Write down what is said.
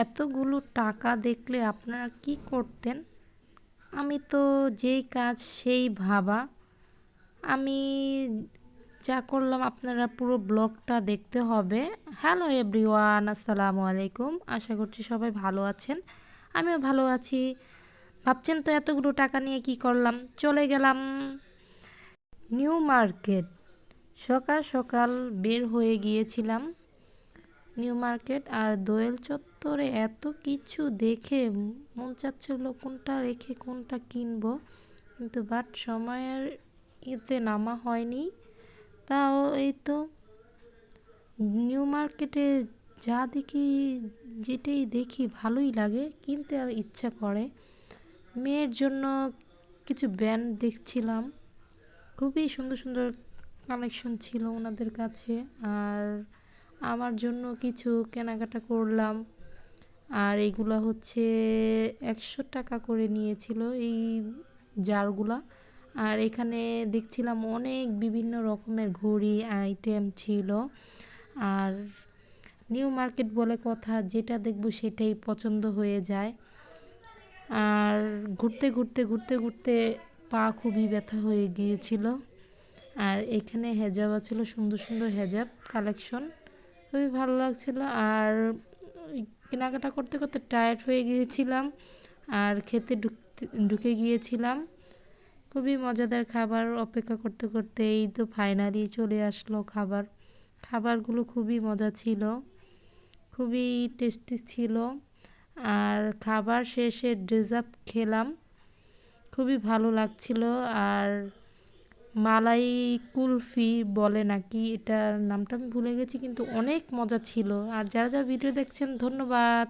এতগুলো টাকা দেখলে আপনারা কি করতেন? আমি তো যেই কাজ সেই ভাবা। আমি যা করলাম আপনারা পুরো ব্লগটা দেখতে হবে। হ্যালো এভরিওয়ান, আসসালামু আলাইকুম। আশা করছি সবাই ভালো আছেন। আমিও ভালো আছি। ভাবছেন তো এতগুলো টাকা নিয়ে কি করলাম? চলে গেলাম নিউ মার্কেট। সকাল সকাল বের হয়ে গিয়েছিলাম নিউ মার্কেট। আর দোয়েল চত্বরে এত কিছু দেখে মন চাচ্ছিল কোনটা রেখে কোনটা কিনবো, কিন্তু বাট সময়ের ইতে নামা হয়নি। তাও এই তো নিউ মার্কেটে যা দেখি, যেটাই দেখি ভালোই লাগে, কিনতে আর ইচ্ছা করে। মেয়ের জন্য কিছু ব্যান্ড দেখছিলাম, খুবই সুন্দর সুন্দর কালেকশন ছিল ওনাদের কাছে। আর আমার জন্য কিছু কেনাকাটা করলাম। আর এগুলো হচ্ছে 100 টাকা করে নিয়েছিল এই জারগুলা। আর এখানে দেখছিলাম অনেক বিভিন্ন রকমের ঘড়ি আইটেম ছিল। আর নিউ মার্কেট বলে কথা, যেটা দেখব সেটাই পছন্দ হয়ে যায়। আর ঘুরতে ঘুরতে ঘুরতে ঘুরতে পা খুবই ব্যথা হয়ে গিয়েছিল। আর এখানে হেজাব ছিল, সুন্দর সুন্দর হেজাব কালেকশন, খুবই ভালো লাগছিল। আর কেনাকাটা করতে করতে টায়ার্ড হয়ে গিয়েছিলাম, আর খেতে ঢুকে গিয়েছিলাম। খুবই মজাদার খাবার অপেক্ষা করতে করতে এই তো ফাইনালি চলে আসলো খাবার। খাবারগুলো খুবই মজা ছিল, খুবই টেস্টি ছিল। আর খাবার শেষে ডেজার্ট খেলাম, খুবই ভালো লাগছিল। আর মালাই কুলফি বলে নাকি, এটার নামটা আমি ভুলে গেছি, কিন্তু অনেক মজা ছিল। আর যারা যারা ভিডিও দেখছেন ধন্যবাদ।